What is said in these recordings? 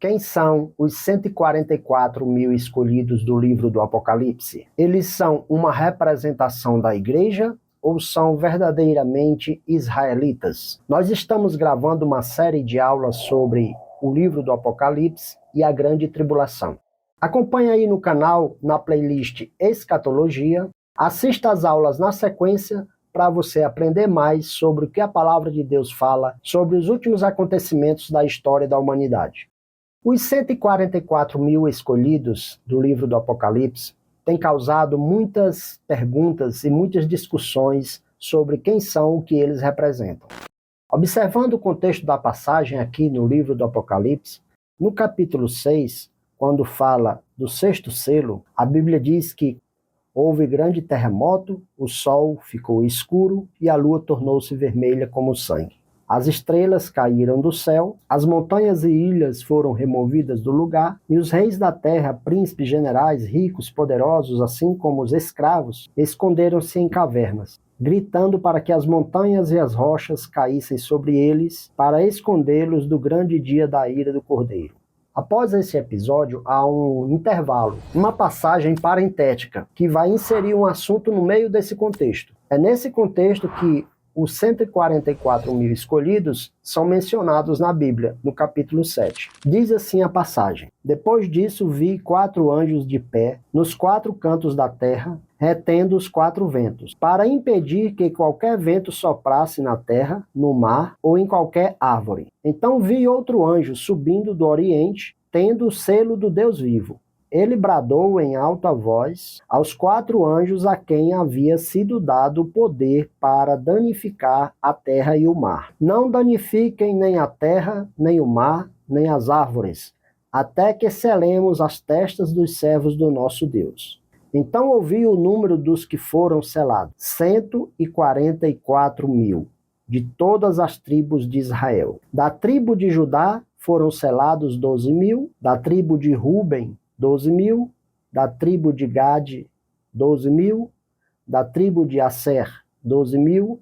Quem são os 144 mil escolhidos do livro do Apocalipse? Eles são uma representação da igreja ou são verdadeiramente israelitas? Nós estamos gravando uma série de aulas sobre o livro do Apocalipse e a grande tribulação. Acompanhe aí no canal, na playlist Escatologia, assista às aulas na sequência para você aprender mais sobre o que a palavra de Deus fala sobre os últimos acontecimentos da história da humanidade. Os 144 mil escolhidos do livro do Apocalipse têm causado muitas perguntas e muitas discussões sobre quem são, o que eles representam. Observando o contexto da passagem aqui no livro do Apocalipse, no capítulo 6, quando fala do sexto selo, a Bíblia diz que houve grande terremoto, o sol ficou escuro e a lua tornou-se vermelha como sangue. As estrelas caíram do céu, as montanhas e ilhas foram removidas do lugar, e os reis da terra, príncipes, generais, ricos, poderosos, assim como os escravos, esconderam-se em cavernas, gritando para que as montanhas e as rochas caíssem sobre eles, para escondê-los do grande dia da ira do Cordeiro. Após esse episódio, há um intervalo, uma passagem parentética, que vai inserir um assunto no meio desse contexto. É nesse contexto que os 144 mil escolhidos são mencionados na Bíblia, no capítulo 7. Diz assim a passagem: Depois disso vi 4 anjos de pé, nos 4 cantos da terra, retendo os 4 ventos, para impedir que qualquer vento soprasse na terra, no mar ou em qualquer árvore. Então vi outro anjo subindo do oriente, tendo o selo do Deus vivo. Ele bradou em alta voz aos 4 anjos a quem havia sido dado o poder para danificar a terra e o mar. Não danifiquem nem a terra, nem o mar, nem as árvores, até que selemos as testas dos servos do nosso Deus. Então ouvi o número dos que foram selados: 144 mil, de todas as tribos de Israel. Da tribo de Judá foram selados 12 mil, da tribo de Ruben, 12 mil, da tribo de Gade, 12 mil, da tribo de Asser, 12 mil,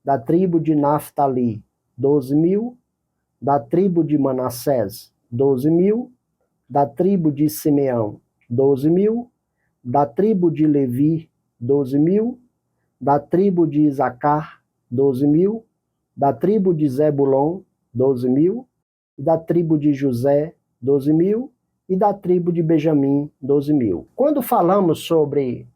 da tribo de Naftali, 12 mil, da tribo de Manassés, 12 mil, da tribo de Simeão, 12 mil, da tribo de Levi, 12 mil, da tribo de Isacar, 12 mil, da tribo de Zebulon, 12 mil, da tribo de José, 12 mil, e da tribo de Benjamim, 12 mil. Quando falamos sobre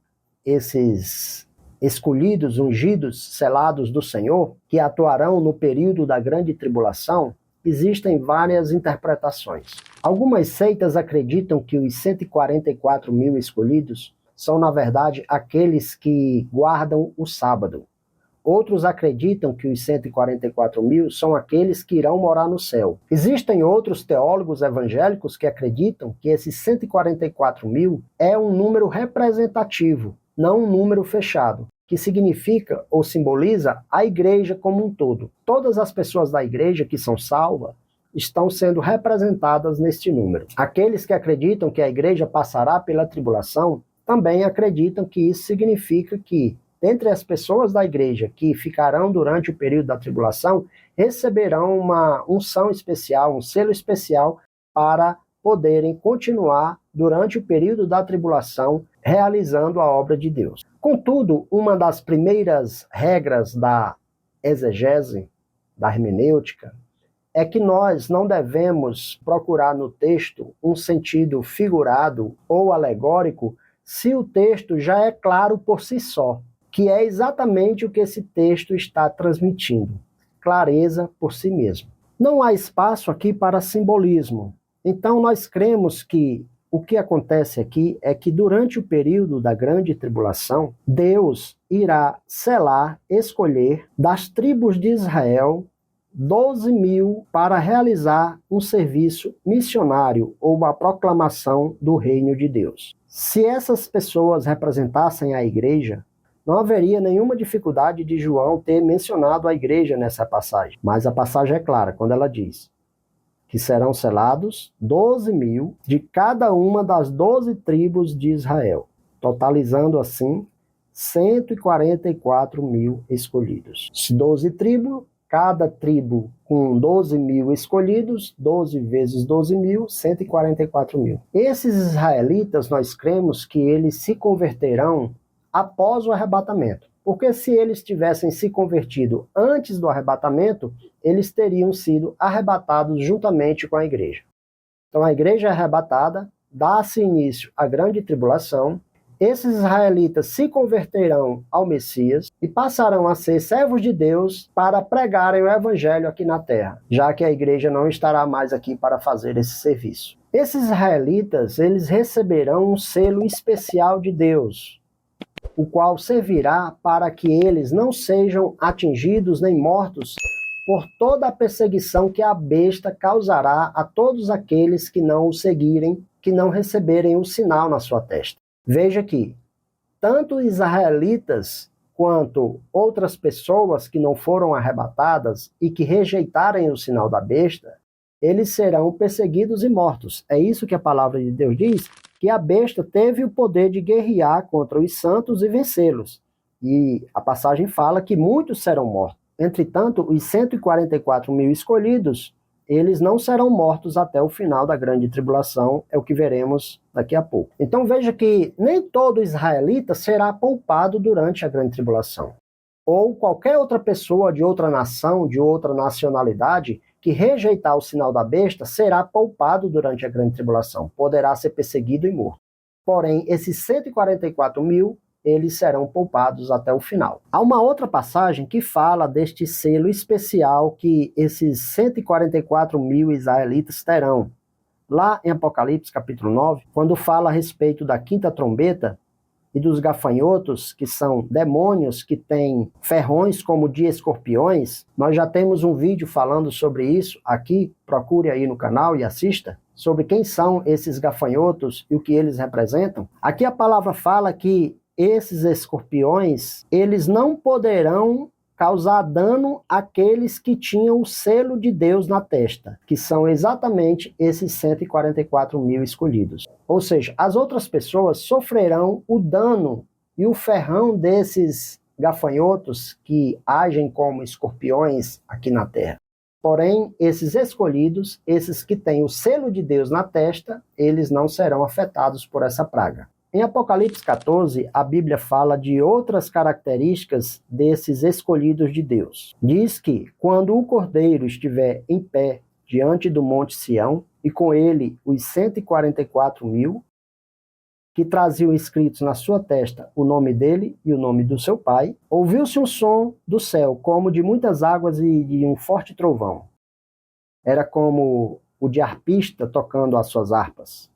esses escolhidos, ungidos, selados do Senhor, que atuarão no período da grande tribulação, existem várias interpretações. Algumas seitas acreditam que os 144 mil escolhidos são, na verdade, aqueles que guardam o sábado. Outros acreditam que os 144 mil são aqueles que irão morar no céu. Existem outros teólogos evangélicos que acreditam que esses 144 mil é um número representativo, não um número fechado, que significa ou simboliza a igreja como um todo. Todas as pessoas da igreja que são salvas estão sendo representadas neste número. Aqueles que acreditam que a igreja passará pela tribulação também acreditam que isso significa que dentre as pessoas da igreja que ficarão durante o período da tribulação, receberão uma unção especial, um selo especial para poderem continuar durante o período da tribulação realizando a obra de Deus. Contudo, uma das primeiras regras da exegese, da hermenêutica, é que nós não devemos procurar no texto um sentido figurado ou alegórico se o texto já é claro por si só, que é exatamente o que esse texto está transmitindo, clareza por si mesmo. Não há espaço aqui para simbolismo. Então nós cremos que o que acontece aqui é que durante o período da grande tribulação, Deus irá selar, escolher das tribos de Israel 12 mil para realizar um serviço missionário ou a proclamação do reino de Deus. Se essas pessoas representassem a igreja, não haveria nenhuma dificuldade de João ter mencionado a igreja nessa passagem. Mas a passagem é clara quando ela diz que serão selados 12 mil de cada uma das 12 tribos de Israel, totalizando assim 144 mil escolhidos. 12 tribos cada tribo com 12 mil escolhidos, 12 vezes 12 mil, 144 mil. Esses israelitas, nós cremos que eles se converterão após o arrebatamento. Porque se eles tivessem se convertido antes do arrebatamento, eles teriam sido arrebatados juntamente com a igreja. Então a igreja é arrebatada, dá-se início à grande tribulação, esses israelitas se converterão ao Messias e passarão a ser servos de Deus para pregarem o evangelho aqui na terra, já que a igreja não estará mais aqui para fazer esse serviço. Esses israelitas, eles receberão um selo especial de Deus, o qual servirá para que eles não sejam atingidos nem mortos por toda a perseguição que a besta causará a todos aqueles que não o seguirem, que não receberem o sinal na sua testa. Veja que tanto israelitas quanto outras pessoas que não foram arrebatadas e que rejeitarem o sinal da besta, eles serão perseguidos e mortos. É isso que a palavra de Deus diz, que a besta teve o poder de guerrear contra os santos e vencê-los. E a passagem fala que muitos serão mortos. Entretanto, os 144 mil escolhidos, eles não serão mortos até o final da grande tribulação, é o que veremos daqui a pouco. Então veja que nem todo israelita será poupado durante a grande tribulação. Ou qualquer outra pessoa de outra nação, de outra nacionalidade, que rejeitar o sinal da besta, será poupado durante a grande tribulação, poderá ser perseguido e morto. Porém, esses 144 mil, eles serão poupados até o final. Há uma outra passagem que fala deste selo especial que esses 144 mil israelitas terão. Lá em Apocalipse capítulo 9, quando fala a respeito da quinta trombeta e dos gafanhotos, que são demônios que têm ferrões como de escorpiões, nós já temos um vídeo falando sobre isso aqui, procure aí no canal e assista, sobre quem são esses gafanhotos e o que eles representam. Aqui a palavra fala que esses escorpiões, eles não poderão causar dano àqueles que tinham o selo de Deus na testa, que são exatamente esses 144 mil escolhidos. Ou seja, as outras pessoas sofrerão o dano e o ferrão desses gafanhotos que agem como escorpiões aqui na terra. Porém, esses escolhidos, esses que têm o selo de Deus na testa, eles não serão afetados por essa praga. Em Apocalipse 14, a Bíblia fala de outras características desses escolhidos de Deus. Diz que, quando o Cordeiro estiver em pé diante do Monte Sião, e com ele os 144 mil, que traziam escritos na sua testa o nome dele e o nome do seu pai, ouviu-se um som do céu, como de muitas águas e de um forte trovão. Era como o de arpista tocando as suas harpas.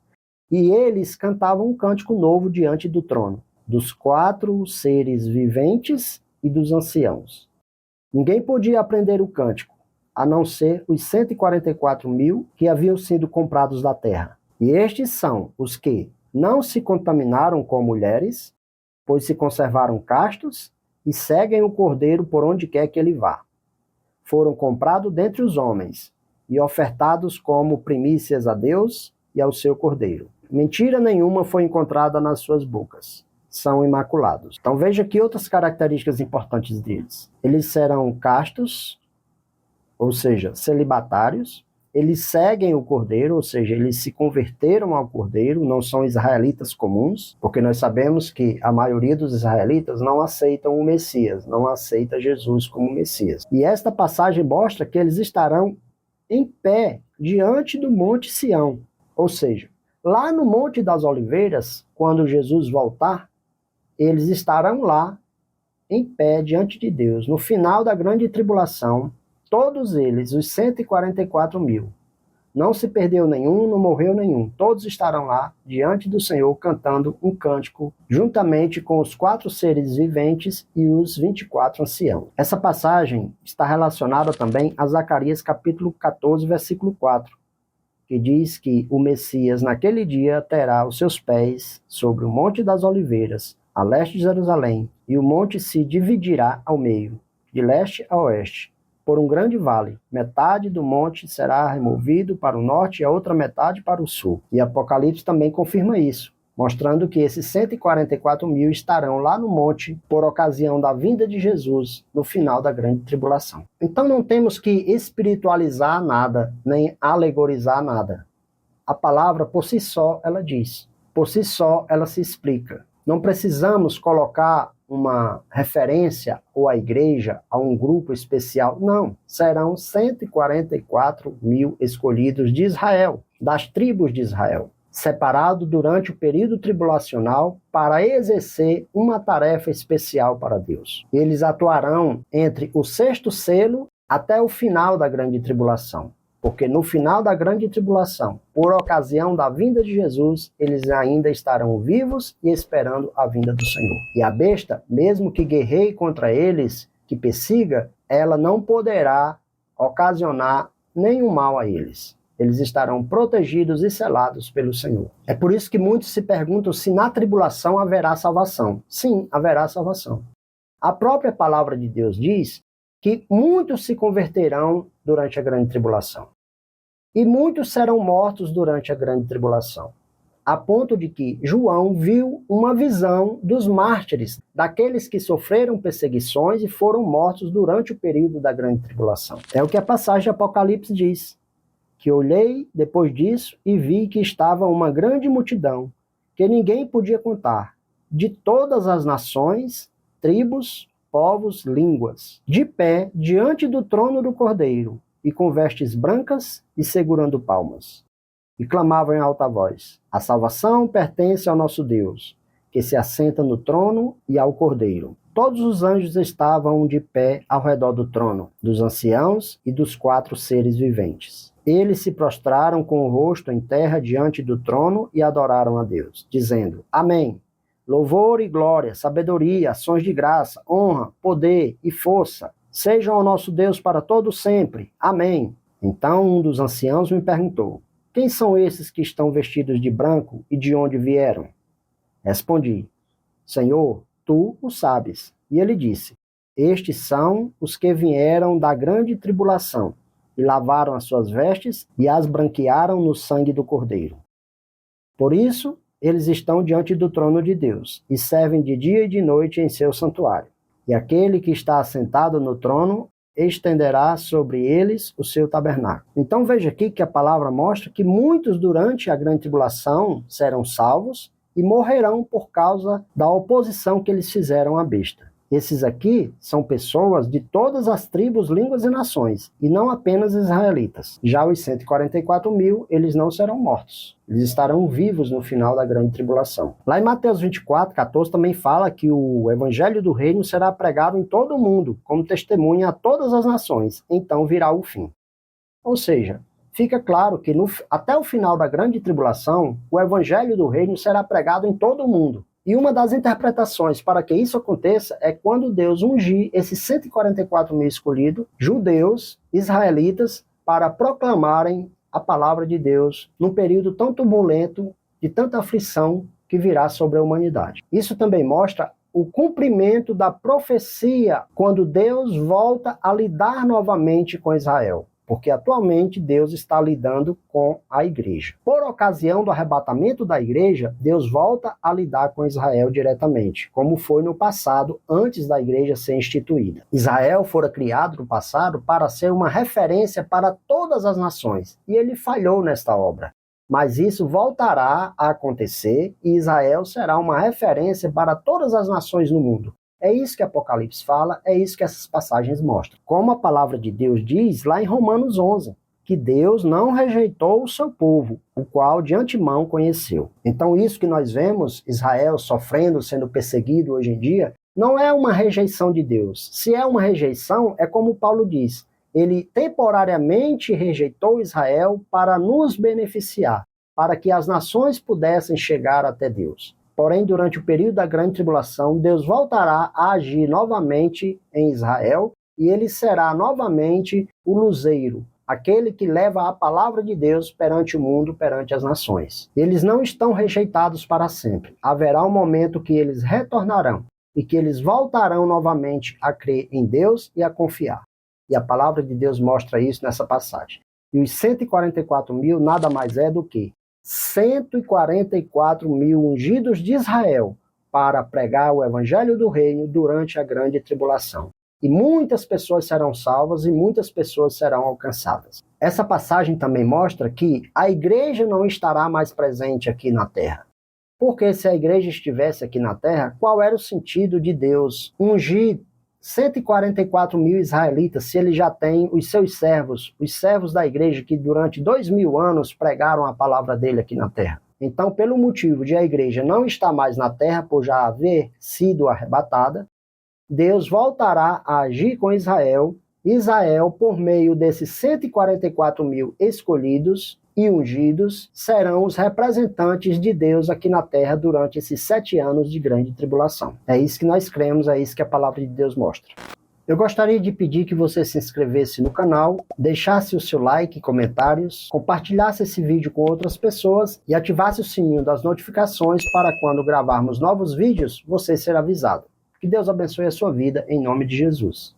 E eles cantavam um cântico novo diante do trono, dos 4 seres viventes e dos anciãos. Ninguém podia aprender o cântico, a não ser os 144 mil que haviam sido comprados da terra. E estes são os que não se contaminaram com mulheres, pois se conservaram castos e seguem o Cordeiro por onde quer que ele vá. Foram comprados dentre os homens e ofertados como primícias a Deus e ao seu Cordeiro. Mentira nenhuma foi encontrada nas suas bocas. São imaculados. Então veja aqui outras características importantes deles. Eles serão castos, ou seja, celibatários. Eles seguem o Cordeiro, ou seja, eles se converteram ao Cordeiro, não são israelitas comuns, porque nós sabemos que a maioria dos israelitas não aceitam o Messias, não aceita Jesus como Messias. E esta passagem mostra que eles estarão em pé diante do Monte Sião, ou seja, lá no Monte das Oliveiras, quando Jesus voltar, eles estarão lá, em pé, diante de Deus. No final da grande tribulação, todos eles, os 144 mil, não se perdeu nenhum, não morreu nenhum. Todos estarão lá, diante do Senhor, cantando um cântico, juntamente com os 4 seres viventes e os 24 anciãos. Essa passagem está relacionada também a Zacarias capítulo 14, versículo 4. Que diz que o Messias naquele dia terá os seus pés sobre o Monte das Oliveiras, a leste de Jerusalém, e o monte se dividirá ao meio, de leste a oeste, por um grande vale. Metade do monte será removido para o norte e a outra metade para o sul. E Apocalipse também confirma isso, mostrando que esses 144 mil estarão lá no monte por ocasião da vinda de Jesus no final da grande tribulação. Então não temos que espiritualizar nada, nem alegorizar nada. A palavra por si só, ela diz. Por si só, ela se explica. Não precisamos colocar uma referência ou a igreja a um grupo especial. Não, serão 144 mil escolhidos de Israel, das tribos de Israel, separado durante o período tribulacional para exercer uma tarefa especial para Deus. Eles atuarão entre o sexto selo até o final da grande tribulação, porque no final da grande tribulação, por ocasião da vinda de Jesus, eles ainda estarão vivos e esperando a vinda do Senhor. E a besta, mesmo que guerreie contra eles, que persiga, ela não poderá ocasionar nenhum mal a eles. Eles estarão protegidos e selados pelo Senhor. É por isso que muitos se perguntam se na tribulação haverá salvação. Sim, haverá salvação. A própria palavra de Deus diz que muitos se converterão durante a grande tribulação. E muitos serão mortos durante a grande tribulação. A ponto de que João viu uma visão dos mártires, daqueles que sofreram perseguições e foram mortos durante o período da grande tribulação. É o que a passagem de Apocalipse diz. Que olhei depois disso e vi que estava uma grande multidão, que ninguém podia contar, de todas as nações, tribos, povos, línguas, de pé diante do trono do Cordeiro, e com vestes brancas e segurando palmas. E clamavam em alta voz: a salvação pertence ao nosso Deus, que se assenta no trono e ao Cordeiro. Todos os anjos estavam de pé ao redor do trono, dos anciãos e dos 4 seres viventes. Eles se prostraram com o rosto em terra diante do trono e adoraram a Deus, dizendo: Amém. Louvor e glória, sabedoria, ações de graça, honra, poder e força sejam ao nosso Deus para todo sempre. Amém. Então um dos anciãos me perguntou: quem são esses que estão vestidos de branco e de onde vieram? Respondi: Senhor, tu o sabes. E ele disse: estes são os que vieram da grande tribulação e lavaram as suas vestes e as branquearam no sangue do Cordeiro. Por isso, eles estão diante do trono de Deus e servem de dia e de noite em seu santuário. E aquele que está assentado no trono estenderá sobre eles o seu tabernáculo. Então veja aqui que a palavra mostra que muitos durante a grande tribulação serão salvos e morrerão por causa da oposição que eles fizeram à besta. Esses aqui são pessoas de todas as tribos, línguas e nações, e não apenas israelitas. Já os 144 mil, eles não serão mortos. Eles estarão vivos no final da grande tribulação. Lá em Mateus 24, 14, também fala que o evangelho do reino será pregado em todo o mundo, como testemunha a todas as nações. Então virá o fim. Ou seja, fica claro que até o final da grande tribulação, o evangelho do reino será pregado em todo o mundo. E uma das interpretações para que isso aconteça é quando Deus ungir esses 144 mil escolhidos, judeus, israelitas, para proclamarem a palavra de Deus num período tão turbulento, de tanta aflição que virá sobre a humanidade. Isso também mostra o cumprimento da profecia quando Deus volta a lidar novamente com Israel. Porque atualmente Deus está lidando com a igreja. Por ocasião do arrebatamento da igreja, Deus volta a lidar com Israel diretamente, como foi no passado, antes da igreja ser instituída. Israel fora criado no passado para ser uma referência para todas as nações, e ele falhou nesta obra. Mas isso voltará a acontecer, e Israel será uma referência para todas as nações no mundo. É isso que Apocalipse fala, é isso que essas passagens mostram. Como a palavra de Deus diz lá em Romanos 11, que Deus não rejeitou o seu povo, o qual de antemão conheceu. Então isso que nós vemos, Israel sofrendo, sendo perseguido hoje em dia, não é uma rejeição de Deus. Se é uma rejeição, é como Paulo diz, ele temporariamente rejeitou Israel para nos beneficiar, para que as nações pudessem chegar até Deus. Porém, durante o período da grande tribulação, Deus voltará a agir novamente em Israel e ele será novamente o luzeiro, aquele que leva a palavra de Deus perante o mundo, perante as nações. Eles não estão rejeitados para sempre. Haverá um momento que eles retornarão e que eles voltarão novamente a crer em Deus e a confiar. E a palavra de Deus mostra isso nessa passagem. E os 144 mil nada mais é do que 144 mil ungidos de Israel para pregar o evangelho do reino durante a grande tribulação. E muitas pessoas serão salvas e muitas pessoas serão alcançadas. Essa passagem também mostra que a igreja não estará mais presente aqui na terra. Porque se a igreja estivesse aqui na terra, qual era o sentido de Deus ungir 144 mil israelitas, se ele já tem os seus servos, os servos da igreja que durante 2000 anos pregaram a palavra dele aqui na terra? Então, pelo motivo de a igreja não estar mais na terra, por já haver sido arrebatada, Deus voltará a agir com Israel. Israel, por meio desses 144 mil escolhidos e ungidos, serão os representantes de Deus aqui na terra durante esses 7 anos de grande tribulação. É isso que nós cremos, é isso que a palavra de Deus mostra. Eu gostaria de pedir que você se inscrevesse no canal, deixasse o seu like e comentários, compartilhasse esse vídeo com outras pessoas e ativasse o sininho das notificações para quando gravarmos novos vídeos, você ser avisado. Que Deus abençoe a sua vida, em nome de Jesus.